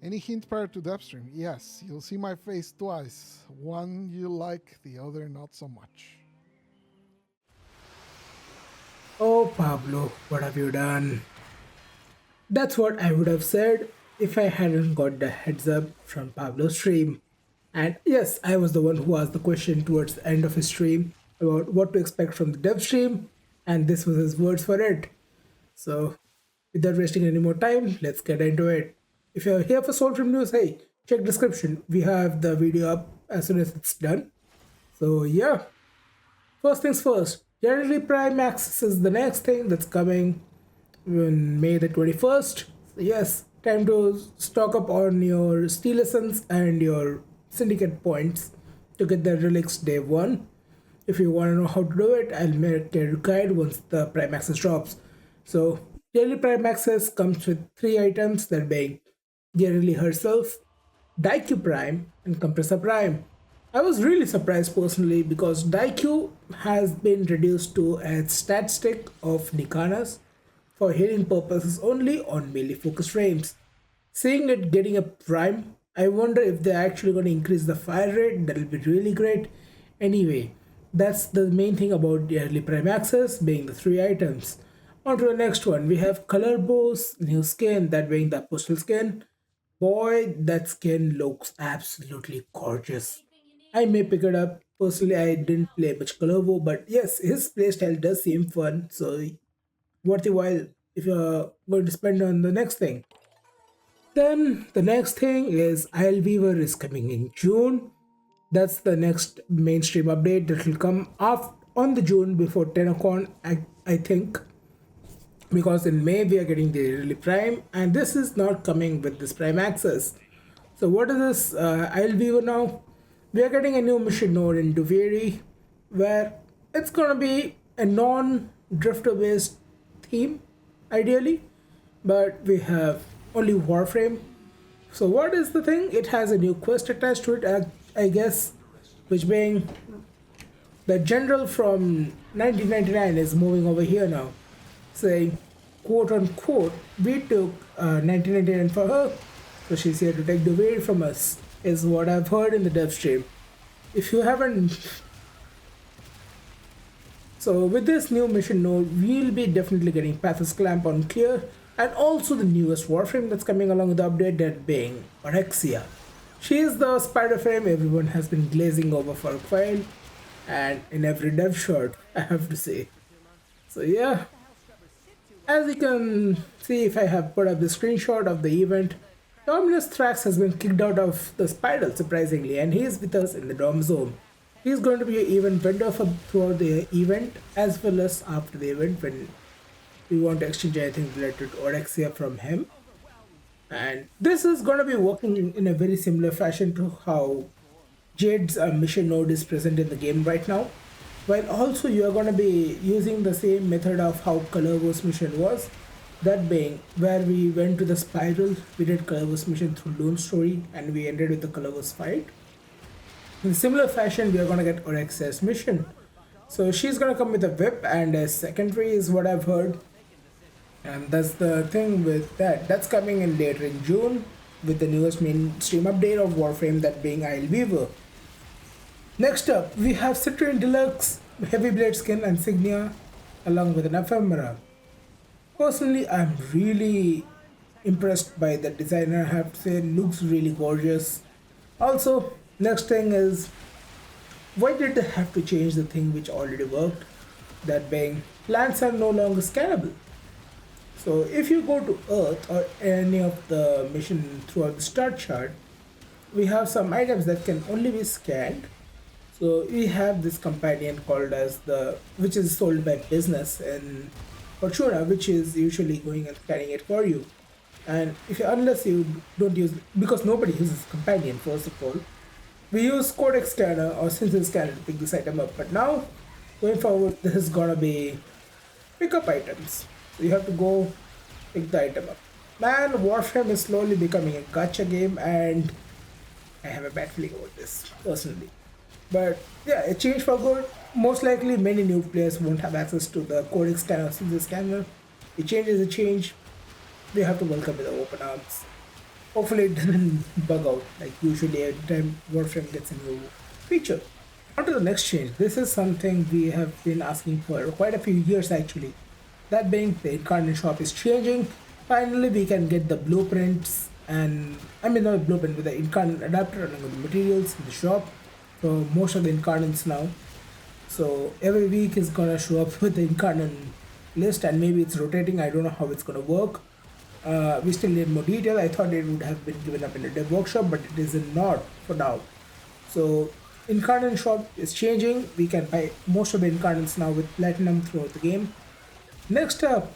Any hint prior to Devstream? Yes, you'll see my face twice. One you like, the other not so much. Oh, Pablo, what have you done? That's what I would have said if I hadn't got the heads up from Pablo's stream. And yes, I was the one who asked the question towards the end of his stream about what to expect from the dev stream, and this was his words for it. So, without wasting any more time, let's get into it. If you're here for Warframe news, hey, check description. We have the video up as soon as it's done. So yeah, first things first. Yareli Prime Access is the next thing that's coming on May the 21st. So yes, time to stock up on your Steel Essence and your Syndicate points to get the relics day 1. If you want to know how to do it, I'll make a guide once the Prime Access drops. So, Daily Prime Access comes with 3 items, that being Yareli herself, Daikyu Prime, and Compressor Prime. I was really surprised personally because Daikyu has been reduced to a stat stick of Nikanas for healing purposes only on melee focus frames. Seeing it getting a prime, I wonder if they're actually going to increase the fire rate. That'll be really great. Anyway, that's the main thing about the early prime access being the 3 items. On to the next one, we have Kullervo's new skin, that being the postal skin. Boy, that skin looks absolutely gorgeous. I may pick it up. Personally, I didn't play much Kullervo, but yes, his playstyle does seem fun, so worth a while if you're going to spend on the next thing. Then the next thing is Isleweaver is coming in June. That's the next mainstream update that will come off on the June before TennoCon, I think. Because in May we are getting the Yareli Prime, and this is not coming with this Prime access. So what is this Isleweaver now? We are getting a new mission node in Duviri, where it's gonna be a non-drifter based theme, ideally, but we have only Warframe. So what is the thing? It has a new quest attached to it, I guess, which being the general from 1999 is moving over here now, saying, quote unquote, we took 1999 for her, so she's here to take the way from us, is what I've heard in the dev stream. If you haven't. So with this new mission node, we'll be definitely getting Pathos Clamp on Clear, and also the newest Warframe that's coming along with the update, that being Oraxia. She is the spider frame everyone has been glazing over for a while, and in every dev shot, I have to say. So yeah, as you can see if I have put up the screenshot of the event, Dominus Thrax has been kicked out of the Spiral surprisingly, and he is with us in the Dom Zone. He is going to be an event vendor for throughout the event as well as after the event when we want to exchange anything related to Oraxia from him. And this is going to be working in a very similar fashion to how Jade's mission node is present in the game right now. While also you are going to be using the same method of how Kullervo's mission was, that being where we went to the spiral, we did Kullervo's mission through Loon Story, and we ended with the Kullervo's fight. In similar fashion, we are going to get Oraxia's mission. So she's going to come with a whip and a secondary is what I've heard. And that's the thing with that. That's coming in later in June with the newest mainstream update of Warframe, that being Isleweaver. Next up, we have Citrene Deluxe, Heavy Blade Skin Insignia, along with an ephemera. Personally, I'm really impressed by the designer, I have to say, looks really gorgeous. Also, next thing is, why did they have to change the thing which already worked? That being, plants are no longer scannable. So if you go to Earth or any of the mission throughout the start chart, we have some items that can only be scanned. So we have this companion called as the, which is sold by business in Fortuna, which is usually going and scanning it for you. And if you, unless you don't use, because nobody uses companion first of all, we use Codex scanner or Stencil scanner to pick this item up. But now, going forward, this is gonna be pickup items. So you have to go pick the item up. Man, Warframe is slowly becoming a gacha game, and I have a bad feeling about this personally. But yeah, a change for good. Most likely, many new players won't have access to the Codex scanner or Stencil scanner. A change is a change. We have to welcome with open arms. Hopefully it doesn't bug out like usually every time Warframe gets a new feature. On to the next change. This is something we have been asking for quite a few years actually. That being the Incarnon shop is changing. Finally we can get the blueprints and I mean not blueprint with the Incarnon adapter along with the materials in the shop for most of the Incarnons now. So every week is gonna show up with the Incarnon list and maybe it's rotating. I don't know how it's gonna work. We still need more detail. I thought it would have been given up in a dev workshop, but it is not for now. So Incarnon shop is changing. We can buy most of the Incarnons now with platinum throughout the game. Next up,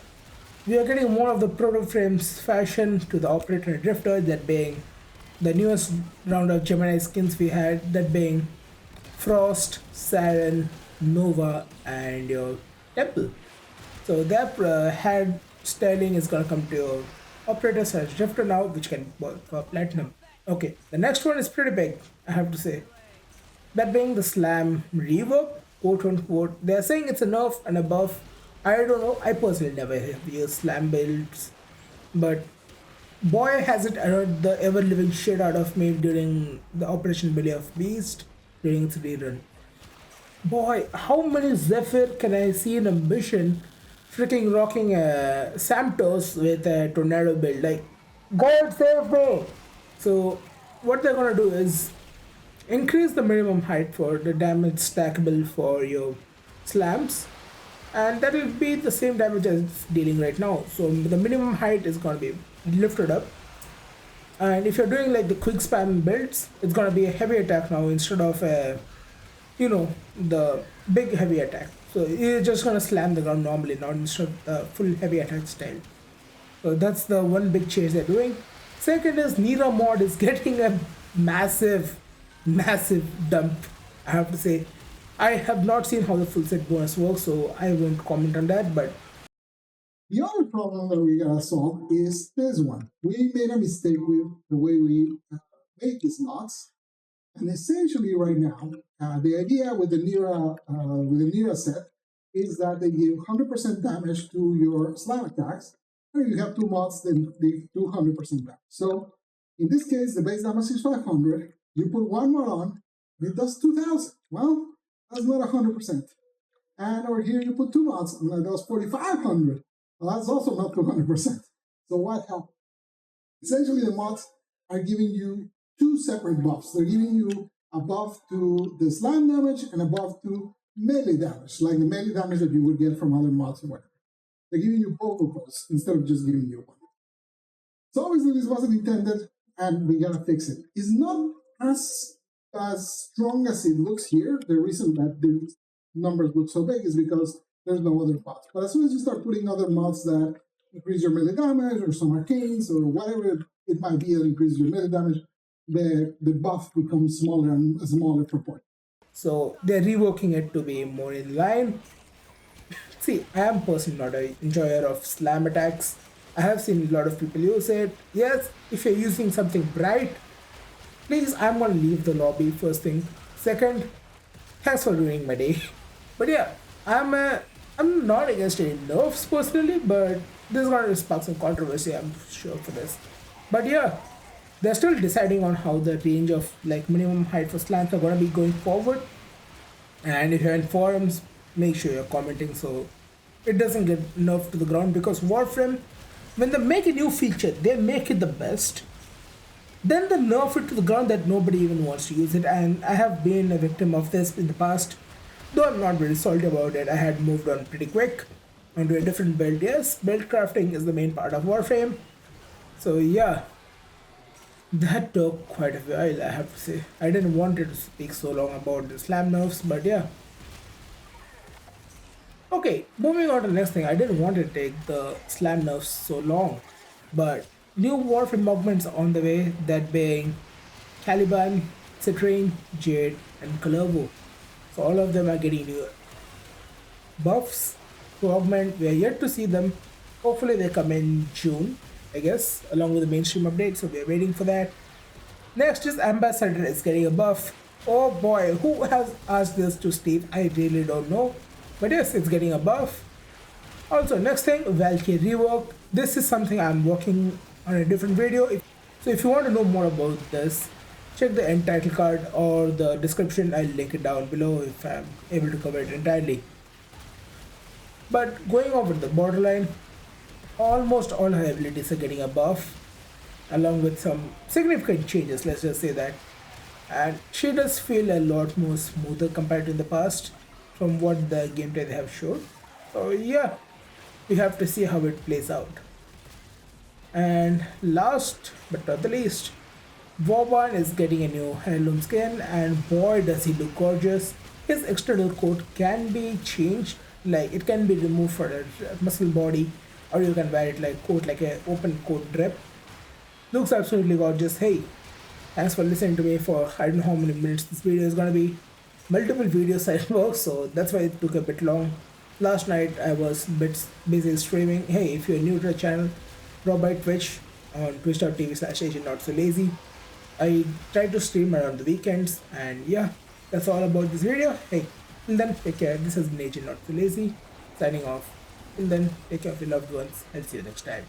we are getting more of the proto frames fashion to the operator and drifter, that being the newest round of Gemini skins we had, that being Frost, Siren, Nova, and your Temple. So that head styling is gonna come to your operator slash drifter now, which can work for platinum. Okay, the next one is pretty big, I have to say. That being the Slam Rework, quote unquote. They are saying it's a nerf and a buff. I don't know. I personally never have used Slam builds, but boy has it annoyed the ever living shit out of me during the Operation Belly of Beast during its rerun. Boy, how many Zephyr can I see in a mission freaking rocking Samtos with a tornado build? Like, God save me! So, what they're gonna do is increase the minimum height for the damage stackable for your slams, and that will be the same damage as it's dealing right now. So, the minimum height is gonna be lifted up. And if you're doing like the quick spam builds, it's gonna be a heavy attack now instead of a, the big heavy attack. So you're just gonna slam the ground normally, not instead of the full heavy attack style. So that's the one big change they're doing. Second is Nira mod is getting a massive, massive dump. I have to say, I have not seen how the full set bonus works, so I won't comment on that. But the other problem that we gotta solve is this one. We made a mistake with the way we make these knots, and essentially right now, the idea with the Nira set is that they give 100% damage to your slam attacks, and you have two mods that they do 100% damage. So in this case, the base damage is 500. You put one mod on, it does 2,000. Well, that's not 100%. And over here, you put two mods, and that does 4,500. Well, that's also not 200%. So what happened? Essentially, the mods are giving you two separate buffs. They're giving you a buff to the slam damage and a buff to melee damage, like the melee damage that you would get from other mods or whatever. They're giving you both of those instead of just giving you one. So obviously this wasn't intended, and we gotta fix it. It's not as strong as it looks here. The reason that the numbers look so big is because there's no other mods. But as soon as you start putting other mods that increase your melee damage, or some arcanes, or whatever it might be that increases your melee damage, the buff becomes smaller and a smaller proportion. so they're reworking it to be more in line. See, I am personally not an enjoyer of slam attacks. I have seen a lot of people use it. Yes, if you're using something bright, please, I'm gonna leave the lobby first thing. Second, thanks for ruining my day. But yeah, I'm not against any nerfs personally, but this is gonna spark some controversy, I'm sure, for this. But yeah, they're still deciding on how the range of like minimum height for slams are gonna be going forward. And if you're in forums, make sure you're commenting so it doesn't get nerfed to the ground, because Warframe, when they make a new feature, they make it the best. Then they nerf it to the ground that nobody even wants to use it, and I have been a victim of this in the past. Though I'm not very salty about it, I had moved on pretty quick onto a different build. Yes, build crafting is the main part of Warframe. So yeah, that took quite a while, I have to say. I didn't want it to speak so long about the slam nerfs, but yeah. Okay, moving on to the next thing. I didn't want to take the slam nerfs so long, but new Warframe Augments on the way, that being Caliban, Citrene, Jade, and Kullervo. So all of them are getting new buffs to augment. We are yet to see them. Hopefully they come in June, I guess, along with the mainstream update. So we are waiting for that. Next is Ambassador is getting a buff. Oh boy, who has asked this to Steve? I really don't know. But yes, it's getting a buff. Also, next thing, Valkyr Rework. This is something I'm working on a different video. So if you want to know more about this, check the end title card or the description. I'll link it down below if I'm able to cover it entirely. But going over the borderline, almost all her abilities are getting a buff, along with some significant changes, let's just say that. And she does feel a lot more smoother compared to in the past from what the gameplay they have showed. So yeah, we have to see how it plays out. And last but not the least, Vauban is getting a new heirloom skin, and boy does he look gorgeous. His external coat can be changed, like it can be removed for a muscle body, or you can wear it like coat, like a open coat drip. Looks absolutely gorgeous. Hey, thanks for listening to me for I don't know how many minutes this video is gonna be. Multiple videos I work, so that's why it took a bit long. Last night I was a bit busy streaming. Hey, if you're new to the channel, drop by Twitch on twitch.tv/agent not so lazy. I try to stream around the weekends, and yeah, that's all about this video. Hey, till then, take care. This has been Agent Not So Lazy, signing off. Till then, take care of your loved ones. I'll see you next time.